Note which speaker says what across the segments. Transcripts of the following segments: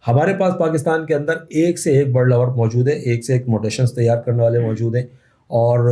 Speaker 1: हमारे पास पाकिस्तान के अंदर एक से एक बर्ड लवर मौजूद है, एक से एक मोटेशंस तैयार करने वाले मौजूद हैं। और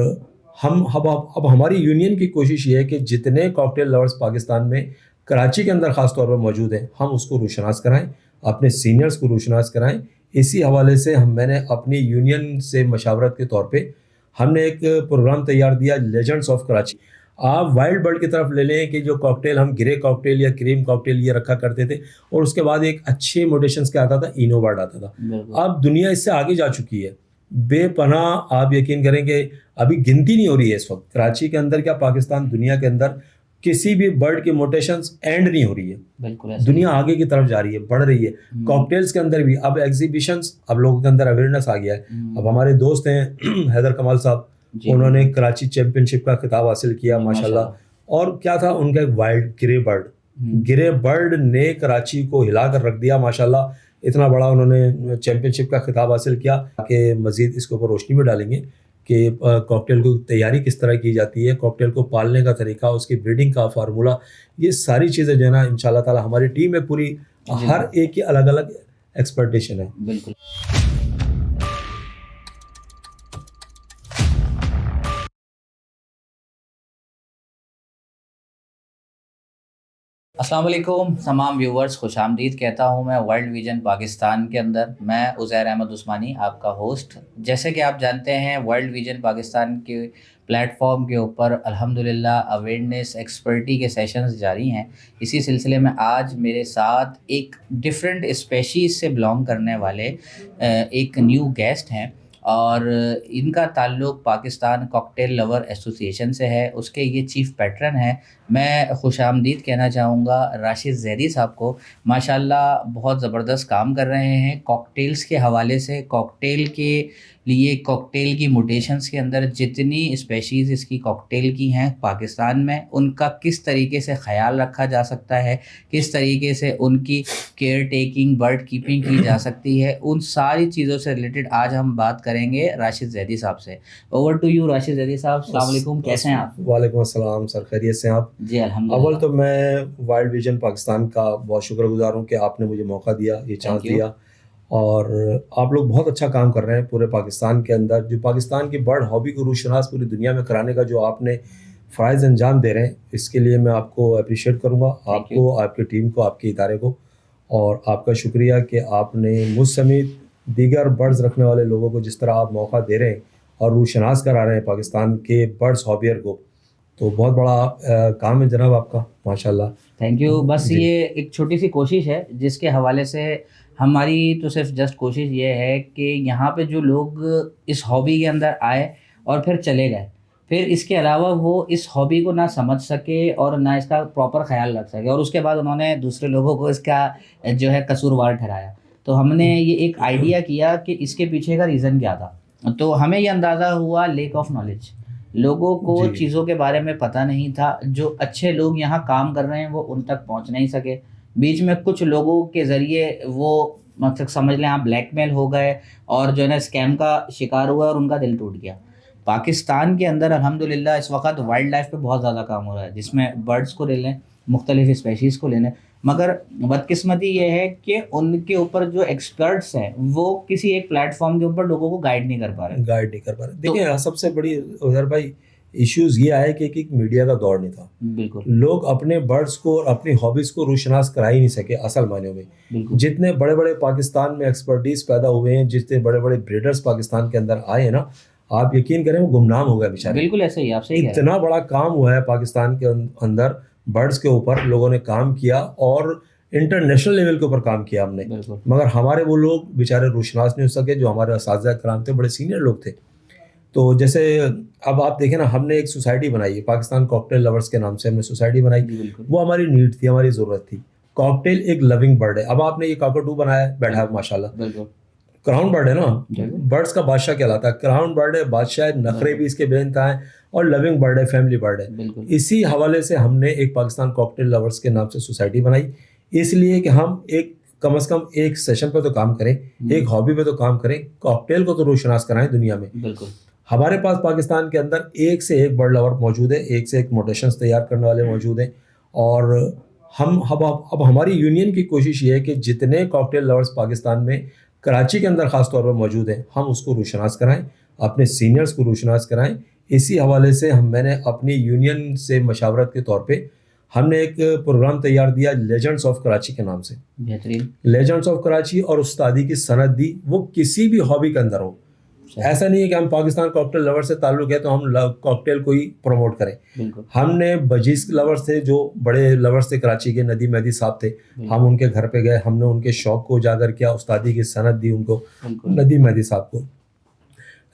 Speaker 1: हम अब हमारी यूनियन की कोशिश ये है कि जितने कॉकटेल लवर्स पाकिस्तान में कराची के अंदर ख़ास तौर पर मौजूद हैं, हम उसको रोशनास कराएं, अपने सीनियर्स को रोशनास कराएं। इसी हवाले से मैंने अपनी यूनियन से मशावरत के तौर पे हमने एक प्रोग्राम तैयार दिया, लेजेंड्स ऑफ कराची। आप वाइल्ड बर्ड की तरफ ले लें कि जो कॉकटेल हम ग्रे कॉकटेल या क्रीम कॉकटेल ये रखा करते थे, और उसके बाद एक अच्छे मोटेशंस का आता था, इनो बर्ड आता था। अब दुनिया इससे आगे जा चुकी है बेपनाह। आप यकीन करेंगे अभी गिनती नहीं हो रही है इस वक्त कराची के अंदर, क्या पाकिस्तान, दुनिया के अंदर किसी भी बर्ड की मोटेशंस एंड नहीं हो रही है।
Speaker 2: बिल्कुल
Speaker 1: दुनिया आगे की तरफ जा रही है, बढ़ रही है। कॉकटेल्स के अंदर भी अब एग्जीबिशंस, अब लोगों के अंदर अवेयरनेस आ गया है। अब हमारे दोस्त हैं हैदर कमाल साहब, उन्होंने कराची चैंपियनशिप का खिताब हासिल किया माशाल्लाह। और क्या था उनका, एक वाइल्ड ग्रे बर्ड ने कराची को हिला कर रख दिया माशाल्लाह। इतना बड़ा उन्होंने चैंपियनशिप का खिताब हासिल किया कि मज़ीद इसके ऊपर रोशनी में डालेंगे कि कॉकटेल को तैयारी किस तरह की जाती है, कॉकटेल को पालने का तरीका, उसकी ब्रीडिंग का फार्मूला, ये सारी चीज़ें जो है ना इंशाल्लाह ताला हमारी टीम में पूरी, हर एक की अलग अलग एक्सपर्टेशन है।
Speaker 2: बिल्कुल। अस्सलाम वालेकुम तमाम व्यूवर्स, खुश आमदीद कहता हूँ मैं वर्ल्ड विजन पाकिस्तान के अंदर। मैं उज़ैर अहमद उस्मानी, आपका होस्ट। जैसे कि आप जानते हैं, वर्ल्ड विजन पाकिस्तान के प्लेटफॉर्म के ऊपर अल्हम्दुलिल्लाह अवेयरनेस एक्सपर्टी के सेशंस जारी हैं। इसी सिलसिले में आज मेरे साथ एक डिफरेंट स्पेशीज़ से बिलोंग करने वाले एक न्यू गेस्ट हैं, और इनका ताल्लुक़ पाकिस्तान कॉकटेल लवर एसोसिएशन से है। उसके ये चीफ़ पैट्रन हैं। मैं खुशामदीद कहना चाहूँगा राशिद ज़ैदी साहब को। माशाल्लाह बहुत ज़बरदस्त काम कर रहे हैं कॉकटेल्स के हवाले से। कॉकटेल के लिए, कॉकटेल की म्यूटेशंस के अंदर जितनी स्पेशीज़ इसकी कॉकटेल की हैं पाकिस्तान में, उनका किस तरीके से ख़याल रखा जा सकता है, किस तरीके से उनकी केयर टेकिंग, बर्ड कीपिंग की जा सकती है, उन सारी चीज़ों से रिलेटेड आज हम बात करेंगे राशिद ज़ैदी साहब से। Over to you Rashid Zaidi sahab, अस्सलाम वालेकुम, कैसे हैं आप?
Speaker 1: वालेकुम अस्सलाम सर, खैरियत से आप?
Speaker 2: जी अल्हम्दुलिल्लाह।
Speaker 1: अव्वल तो मैं वर्ल्ड विजन पाकिस्तान का बहुत शुक्रगुजार हूँ कि आपने मुझे मौका दिया, ये चांस दिया। और आप लोग बहुत अच्छा काम कर रहे हैं पूरे पाकिस्तान के अंदर। जो पाकिस्तान की बर्ड हॉबी को रूशनास पूरी दुनिया में कराने का जो आपने फ़राइज़ अंजाम दे रहे हैं, इसके लिए मैं आपको अप्रिशिएट करूँगा, आपको, आपकी टीम को, आपके इदारे को। और आपका शुक्रिया कि आपने मुझ समेत दीगर बर्ड्स रखने वाले लोगों को जिस तरह आप मौका दे रहे हैं और रूशनास करा रहे हैं पाकिस्तान के बर्ड्स हॉबियर को, तो बहुत बड़ा काम है जनाब आपका, माशाल्लाह।
Speaker 2: Thank you. बस ये एक छोटी सी कोशिश है जिसके हवाले से हमारी तो सिर्फ जस्ट कोशिश ये है कि यहाँ पे जो लोग इस हॉबी के अंदर आए और फिर चले गए, फिर इसके अलावा वो इस हॉबी को ना समझ सके और ना इसका प्रॉपर ख्याल रख सके, और उसके बाद उन्होंने दूसरे लोगों को इसका जो है कसूरवार ठहराया। तो हमने ये एक आइडिया किया कि इसके पीछे का रीज़न क्या था। तो हमें ये अंदाज़ा हुआ लेक ऑफ नॉलेज, लोगों को चीज़ों के बारे में पता नहीं था। जो अच्छे लोग यहाँ काम कर रहे हैं वो उन तक पहुँच नहीं सके। बीच में कुछ लोगों के ज़रिए वो मतलब समझ लें आप ब्लैकमेल हो गए और जो है ना स्कैम का शिकार हुआ और उनका दिल टूट गया। पाकिस्तान के अंदर अल्हम्दुलिल्लाह इस वक्त वाइल्ड लाइफ पे बहुत ज़्यादा काम हो रहा है, जिसमें बर्ड्स को ले लें, मुख्तलिफ स्पेशीज़ को ले लें, मगर बदकिस्मती ये है कि उनके ऊपर जो एक्सपर्ट्स हैं वो किसी एक प्लेटफॉर्म के ऊपर लोगों को गाइड नहीं कर पा रहे।
Speaker 1: देखिए, सबसे बड़ी उधर भाई इश्यूज ये आए कि एक मीडिया का दौर नहीं था।
Speaker 2: बिल्कुल।
Speaker 1: लोग अपने बर्ड्स को और अपनी हॉबीज को रोशनास करा ही नहीं सके असल मायने में। जितने बड़े बड़े पाकिस्तान में एक्सपर्टीज पैदा हुए हैं, जितने बड़े बड़े ब्रीडर्स पाकिस्तान के अंदर आए हैं ना, आप यकीन करें वो गुमनाम हो गए बेचारे।
Speaker 2: बिल्कुल ऐसे ही, आप सही कह रहे हैं।
Speaker 1: इतना बड़ा काम हुआ है पाकिस्तान के अंदर बर्ड्स के ऊपर, लोगों ने काम किया और इंटरनेशनल लेवल के ऊपर काम किया हमने, मगर हमारे वो लोग बेचारे रोशनास नहीं हो सके जो हमारे असातिज़ा कराम थे, बड़े सीनियर लोग थे। तो जैसे अब आप देखें ना, हमने एक सोसाइटी बनाई है, पाकिस्तान कॉकटेल लवर्स के नाम से हमने सोसाइटी बनाई। वो हमारी नीड थी, हमारी ज़रूरत थी। कॉकटेल एक लविंग बर्ड है। अब आपने ये काकाटू बनाया, बैठा है माशाल्लाह, क्राउन बर्ड है ना, बर्ड्स का बादशाह कहलाता है। क्राउन बर्ड है, बादशाह है, नखरे भी इसके बेनता है, और लविंग बर्ड है, फैमिली बर्ड है। इसी हवाले से हमने एक पाकिस्तान कॉकटेल लवर्स के नाम से सोसाइटी बनाई, इसलिए कि हम एक कम से कम एक सेशन पे तो काम करें, एक हॉबी पे तो काम करें, कॉकटेल को तो रोशनास कराएं दुनिया में।
Speaker 2: बिल्कुल।
Speaker 1: हमारे पास पाकिस्तान के अंदर एक से एक बर्ड लवर मौजूद है, एक से एक मोटेशंस तैयार करने वाले मौजूद हैं। और हम अब हमारी यूनियन की कोशिश ये है कि जितने कॉकटेल लवर्स पाकिस्तान में कराची के अंदर ख़ास तौर पर मौजूद हैं, हम उसको रोशनास कराएं, अपने सीनियर्स को रोशनास कराएं। इसी हवाले से मैंने अपनी यूनियन से मशावरत के तौर पे हमने एक प्रोग्राम तैयार दिया लेजेंड्स ऑफ कराची के नाम से।
Speaker 2: बेहतरीन।
Speaker 1: लेजेंड्स ऑफ कराची और उस्तादी की सनद दी, वो किसी भी हॉबी के अंदर हो। ऐसा नहीं है कि हम पाकिस्तान कॉकटेल लवर से ताल्लुक़ है तो हम कॉकटेल को ही प्रमोट करें।
Speaker 2: बिल्कुल।
Speaker 1: हमने बजीज लवर्स थे, जो बड़े लवर्स थे कराची के, नदी मेहदी साहब थे, हम उनके घर पे गए, हमने उनके शौक़ को उजागर किया, उस्तादी की सनद दी उनको, नदी मेहदी साहब को।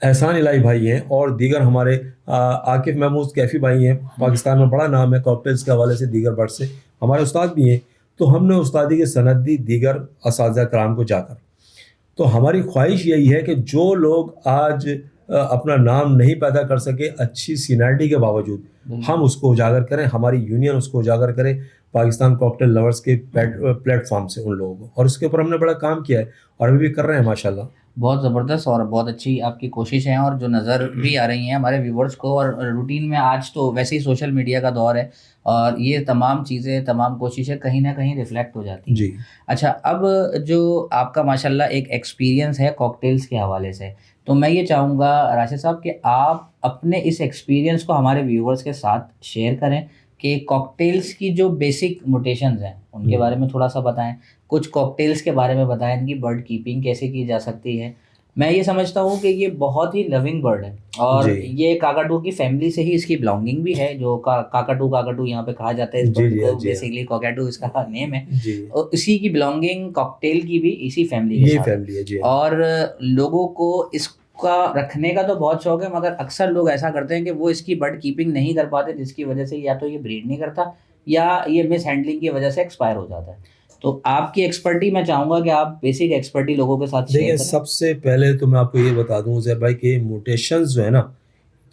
Speaker 1: एहसान इलाही भाई हैं और दीगर हमारे आकिफ महमूद कैफ़ी भाई हैं, पाकिस्तान में बड़ा नाम है कॉकटेल्स के हवाले से, दीगर बर्ड से हमारे उस्ताद भी हैं। तो हमने उस्तादी की सनद दी दीगर असातिज़ा कराम को जाकर। तो हमारी ख्वाहिश यही है कि जो लोग आज अपना नाम नहीं पैदा कर सके अच्छी सीनियरिटी के बावजूद, हम उसको उजागर करें, हमारी यूनियन उसको उजागर करे पाकिस्तान कॉकटेल लवर्स के प्लेटफॉर्म से उन लोगों को। और उसके ऊपर हमने बड़ा काम किया है और अभी भी कर रहे हैं माशाल्लाह।
Speaker 2: बहुत ज़बरदस्त और बहुत अच्छी आपकी कोशिश है और जो नज़र भी आ रही हैं हमारे व्यूवर्स को। और रूटीन में आज तो वैसे ही सोशल मीडिया का दौर है और ये तमाम चीज़ें, तमाम कोशिशें कहीं ना कहीं रिफ्लेक्ट हो जाती हैं
Speaker 1: जी।
Speaker 2: अच्छा, अब जो आपका माशाल्लाह एक एक्सपीरियंस है कॉकटेल्स के हवाले से, तो मैं ये चाहूँगा राशिद साहब कि आप अपने इस एक्सपीरियंस को हमारे व्यूवर्स के साथ शेयर करें कि कॉकटेल्स की जो बेसिक मोटेशंस हैं उनके बारे में थोड़ा सा बताएं, कुछ कॉकटेल्स के बारे में बताएं, इनकी बर्ड कीपिंग कैसे की जा सकती है। मैं ये समझता हूँ कि ये बहुत ही लविंग बर्ड है और ये काकाटू की फैमिली से ही इसकी बिलोंगिंग भी है, जो काकाटू यहाँ पे कहा जाता है इस बर्ड को, बेसिकली कॉकैटू इसका नेम है। और इसी की बिलोंगिंग कॉकटेल की भी इसी फैमिली के साथ है। और लोगों को इसका रखने का तो बहुत शौक है, मगर अक्सर लोग ऐसा करते हैं कि वो इसकी बर्ड कीपिंग नहीं कर पाते, जिसकी वजह से या तो ये ब्रीड नहीं करता या ये मिस हैंडलिंग की वजह से एक्सपायर हो जाता है। तो आपकी एक्सपर्टी मैं चाहूँगा कि आप बेसिक एक्सपर्टी लोगों के साथ शेयर करें।
Speaker 1: सबसे पहले तो मैं आपको ये बता दूं उज़ैर भाई कि म्यूटेशंस जो है ना,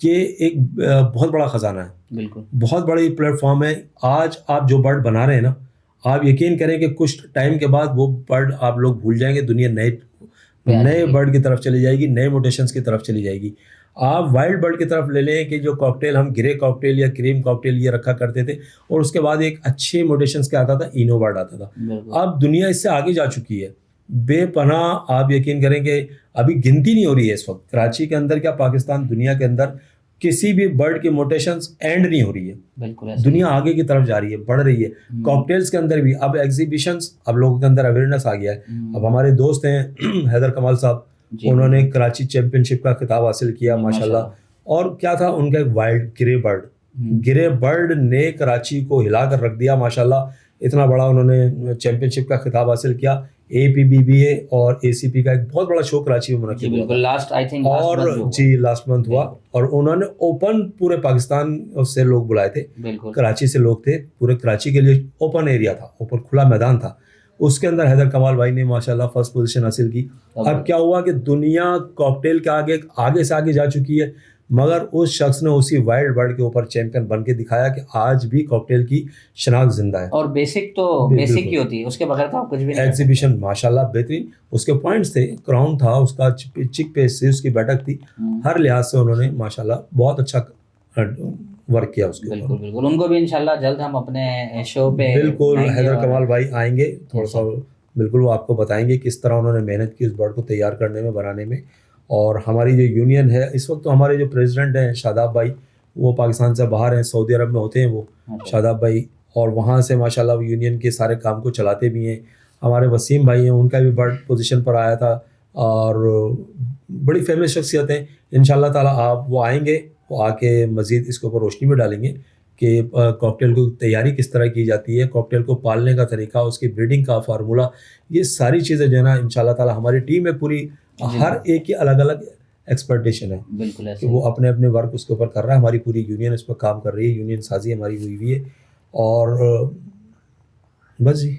Speaker 1: ये एक बहुत बड़ा ख़जाना है।
Speaker 2: बिल्कुल,
Speaker 1: बहुत बड़ी प्लेटफॉर्म है। आज आप जो बर्ड बना रहे हैं ना, आप यकीन करें कि कुछ टाइम के बाद वो बर्ड आप लोग भूल जाएंगे, दुनिया नए बर्ड की तरफ चली जाएगी, नए म्यूटेशंस की तरफ चली जाएगी। आप वाइल्ड बर्ड की तरफ ले लें कि जो कॉकटेल हम ग्रे कॉकटेल या क्रीम कॉकटेल ये रखा करते थे, और उसके बाद एक अच्छे म्यूटेशंस क्या आता था, इनो बर्ड आता था। अब दुनिया इससे आगे जा चुकी है बेपनाह। आप यकीन करें कि अभी गिनती नहीं हो रही है इस वक्त कराची के अंदर, क्या पाकिस्तान, दुनिया के अंदर किसी भी बर्ड की म्यूटेशंस एंड नहीं हो रही है।
Speaker 2: बिल्कुल,
Speaker 1: दुनिया आगे की तरफ जा रही है, बढ़ रही है। कॉकटेल्स के अंदर भी अब एग्जीबिशंस, अब लोगों के अंदर अवेयरनेस आ गया है। अब हमारे दोस्त हैं हैदर कमाल साहब, उन्होंने कराची चैंपियनशिप का खिताब हासिल किया माशाल्लाह। और क्या था उनका, एक वाइल्ड ग्रे बर्ड ने कराची को हिला कर रख दिया माशाल्लाह। इतना बड़ा उन्होंने चैंपियनशिप का खिताब हासिल किया। APBBA और ACP का एक बहुत बड़ा शो कराची में मुनक़िद हुआ, लास्ट मंथ हुआ। और उन्होंने ओपन पूरे पाकिस्तान से लोग बुलाए थे, कराची से लोग थे, पूरे कराची के लिए ओपन एरिया था, ओपन खुला मैदान था। उसके अंदर हैदर कमाल भाई ने माशाल्लाह फर्स्ट पोजीशन हासिल की। अब क्या हुआ कि दुनिया कॉकटेल के आगे से आगे जा चुकी है, मगर उस शख्स ने उसी वाइल्ड बर्ड के ऊपर चैंपियन बन के दिखाया कि आज भी कॉकटेल की शनाख्त जिंदा है।
Speaker 2: और बेसिक तो बेसिक ही होती है, उसके बगैर तो आप कुछ भी नहीं।
Speaker 1: एग्जीबिशन माशाल्लाह बेहतरीन, उसके पॉइंट्स थे, क्राउन था उसका, चिक पेस से उसकी बैठक थी, हर लिहाज से उन्होंने माशाल्लाह बहुत अच्छा वर्क किया उसके ऊपर।
Speaker 2: बिल्कुल, उनको भी इंशाल्लाह जल्द हम अपने शो पे
Speaker 1: बिल्कुल हैदर कमाल भाई आएंगे, थोड़ा सा बिल्कुल वो आपको बताएंगे किस तरह उन्होंने मेहनत की उस बर्ड को तैयार करने में, बनाने में। और हमारी जो यूनियन है इस वक्त, तो हमारे जो प्रेसिडेंट हैं शादाब भाई, वो पाकिस्तान से बाहर हैं, सऊदी अरब में होते हैं वो शादाब भाई, और वहाँ से माशाल्लाह यूनियन के सारे काम को चलाते भी हैं। हमारे वसीम भाई हैं, उनका भी बर्ड पोजीशन पर आया था और बड़ी फेमस शख्सियत हैं। इंशाल्लाह ताला आप वो आएंगे, वो आके मज़ीद इसके ऊपर रोशनी भी डालेंगे कि कॉकटेल की तैयारी किस तरह की जाती है, कॉकटेल को पालने का तरीका, उसकी ब्रीडिंग का फार्मूला, ये सारी चीज़ें जो है ना इंशाल्लाह ताला हमारी टीम में पूरी, हर एक की अलग अलग एक्सपेक्टेशन है।
Speaker 2: बिल्कुल
Speaker 1: कि वो अपने अपने वर्क उसके ऊपर कर रहा है। हमारी पूरी यूनियन इस पर काम कर रही है, यूनियन साजी हमारी हुई हुई है। और बस जी,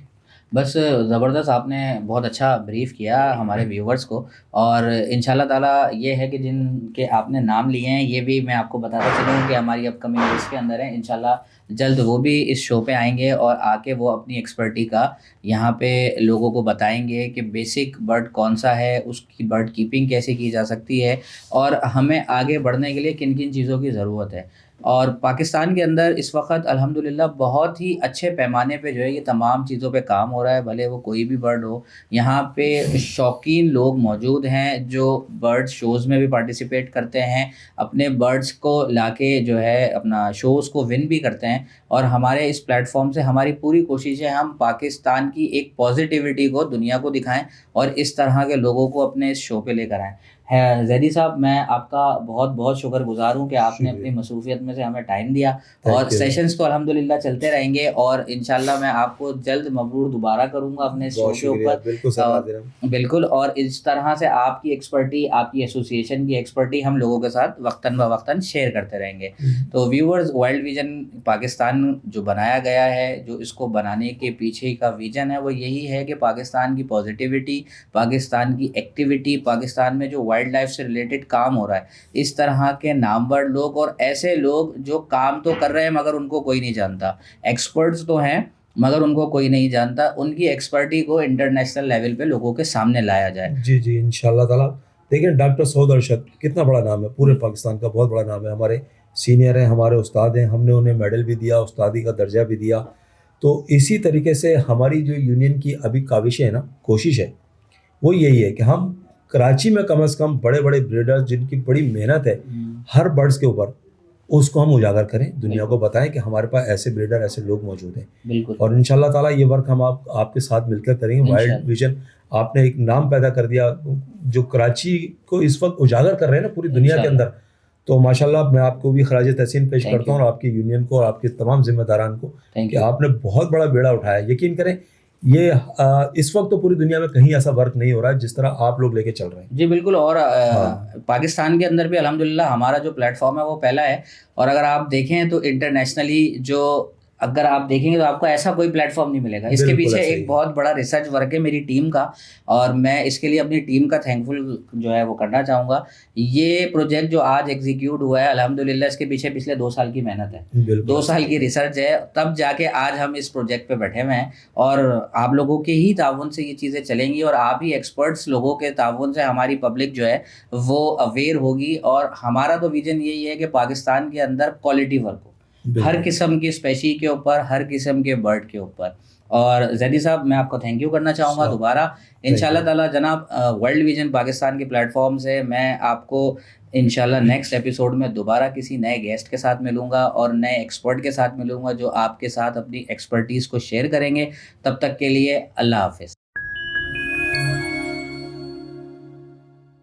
Speaker 2: बस ज़बरदस्त, आपने बहुत अच्छा ब्रीफ किया हमारे व्यूवर्स को। और इंशाल्लाह ताला ये है कि जिनके आपने नाम लिए हैं, ये भी मैं आपको बताता चलूँ कि हमारी अपकमिंग लिस्ट के अंदर है। इंशाल्लाह जल्द वो भी इस शो पे आएंगे और आके वो अपनी एक्सपर्टी का यहाँ पे लोगों को बताएंगे कि बेसिक बर्ड कौन सा है, उसकी बर्ड कीपिंग कैसे की जा सकती है और हमें आगे बढ़ने के लिए किन किन चीज़ों की ज़रूरत है। और पाकिस्तान के अंदर इस वक्त अल्हम्दुलिल्लाह बहुत ही अच्छे पैमाने पे जो है ये तमाम चीज़ों पे काम हो रहा है, भले वो कोई भी बर्ड हो। यहाँ पे शौकीन लोग मौजूद हैं जो बर्ड शोज़ में भी पार्टिसिपेट करते हैं, अपने बर्ड्स को लाके जो है अपना शोज़ को विन भी करते हैं। और हमारे इस प्लेटफॉर्म से हमारी पूरी कोशिश है हम पाकिस्तान की एक पॉजिटिविटी को दुनिया को दिखाएं और इस तरह के लोगों को अपने इस शो पे लेकर आएँ। है ज़ैदी साहब, मैं आपका बहुत बहुत शुक्रगुज़ार हूँ कि आपने अपनी
Speaker 1: शुक्रिया।
Speaker 2: मसरूफ़ियत में से हमें टाइम दिया। और
Speaker 1: थैंक यू।
Speaker 2: सेशंस तो अल्हम्दुलिल्लाह चलते रहेंगे और इंशाल्लाह मैं आपको जल्द मबरूर दोबारा करूँगा अपने इस शो
Speaker 1: बहुत
Speaker 2: के
Speaker 1: शुक्रिया,
Speaker 2: ऊपर।
Speaker 1: बिल्कुल सर,
Speaker 2: और
Speaker 1: हाज़िर हम।
Speaker 2: बिल्कुल, और इस तरह से आपकी एक्सपर्टी, आपकी एसोसिएशन की एक्सपर्टी हम लोगों के साथ वक्तन-ब-वक्तन शेयर करते रहेंगे। तो व्यूअर्स, वर्ल्ड विज़न पाकिस्तान जो बनाया गया है, जो इसको बनाने के पीछे का विज़न है वो यही है कि पाकिस्तान की पॉजिटिविटी, पाकिस्तान की एक्टिविटी, पाकिस्तान में जो वाइल्ड लाइफ से रिलेटेड काम हो रहा है, इस तरह के नामवर लोग और ऐसे लोग जो काम तो कर रहे हैं मगर उनको कोई नहीं जानता, एक्सपर्ट्स तो हैं मगर उनको कोई नहीं जानता, उनकी एक्सपर्टी को इंटरनेशनल लेवल पे लोगों के सामने लाया जाए।
Speaker 1: जी, जी, इंशाअल्लाह ताला। देखिए डॉक्टर सऊद अरशद कितना बड़ा नाम है, पूरे पाकिस्तान का बहुत बड़ा नाम है, हमारे सीनियर हैं, हमारे उस्ताद हैं, हमने उन्हें मेडल भी दिया, उस्तादी का दर्जा भी दिया। तो इसी तरीके से हमारी जो यूनियन की अभी काविशें हैं ना, कोशिश है, वो यही है कि हम कराची में कम से कम बड़े-बड़े ब्रीडर्स जिनकी बड़ी मेहनत है, हर बर्ड्स के ऊपर, उसको हम उजागर करें, दुनिया को बताएँ कि हमारे पास ऐसे ब्रीडर, ऐसे लोग मौजूद हैं।
Speaker 2: बिल्कुल,
Speaker 1: और इंशाअल्लाह ताला ये वर्क हम आपके साथ मिलकर करेंगे। वाइल्ड
Speaker 2: इंशाल्लाह।
Speaker 1: विजन आपने एक नाम पैदा कर दिया, जो कराची को इस वक्त उजागर कर रहे हैं ना पूरी दुनिया के
Speaker 2: इंशाल्लाह।
Speaker 1: अंदर। तो माशाल्लाह मैं आपको भी खराज तहसीन पेश
Speaker 2: थैंक
Speaker 1: करता हूँ
Speaker 2: यू,
Speaker 1: और आपकी यूनियन को और आपके तमाम जिम्मेदारान को
Speaker 2: थैंक
Speaker 1: कि
Speaker 2: यू।
Speaker 1: आपने बहुत बड़ा बेड़ा उठाया है। यकीन करें, ये इस वक्त तो पूरी दुनिया में कहीं ऐसा वर्क नहीं हो रहा है जिस तरह आप लोग लेके चल रहे हैं।
Speaker 2: जी, बिल्कुल। और
Speaker 1: हाँ,
Speaker 2: पाकिस्तान के अंदर भी अल्हम्दुलिल्लाह हमारा जो प्लेटफ़ॉर्म है वो पहला है। और अगर आप देखें तो इंटरनेशनली जो, अगर आप देखेंगे तो आपको ऐसा कोई प्लेटफ़ॉर्म नहीं मिलेगा। इसके
Speaker 1: बिल्कुल
Speaker 2: पीछे
Speaker 1: ऐसा ही
Speaker 2: एक
Speaker 1: है।
Speaker 2: बहुत बड़ा रिसर्च वर्क है मेरी टीम का और मैं इसके लिए अपनी टीम का थैंकफुल जो है वो करना चाहूँगा। ये प्रोजेक्ट जो आज एग्ज़ीक्यूट हुआ है अल्हम्दुलिल्लाह, इसके पीछे पिछले 2 साल की मेहनत है।
Speaker 1: बिल्कुल
Speaker 2: 2
Speaker 1: ऐसा
Speaker 2: साल
Speaker 1: ही
Speaker 2: की
Speaker 1: है।
Speaker 2: रिसर्च है, तब जाके आज हम इस प्रोजेक्ट पे बैठे हुए हैं। और आप लोगों के ही ताउन से ये चीज़ें चलेंगी और आप ही एक्सपर्ट्स लोगों के ताउन से हमारी पब्लिक जो है वो अवेयर होगी। और हमारा तो विज़न यही है कि पाकिस्तान के अंदर क्वालिटी वर्क हो, हर
Speaker 1: बिल्कुल।
Speaker 2: किस्म की स्पेशी के ऊपर, हर किस्म के बर्ड के ऊपर। और ज़ैदी साहब, मैं आपको थैंक यू करना चाहूँगा
Speaker 1: सब
Speaker 2: दोबारा।
Speaker 1: थैंक
Speaker 2: इंशाल्लाह
Speaker 1: यू।
Speaker 2: ताला जनाब, वर्ल्ड विज़न पाकिस्तान के प्लेटफ़ॉर्म से मैं आपको इंशाल्लाह नेक्स्ट एपिसोड में दोबारा किसी नए गेस्ट के साथ मिलूँगा और नए एक्सपर्ट के साथ मिलूँगा जो आपके साथ अपनी एक्सपर्टीज़ को शेयर करेंगे। तब तक के लिए अल्लाह हाफ़िज़।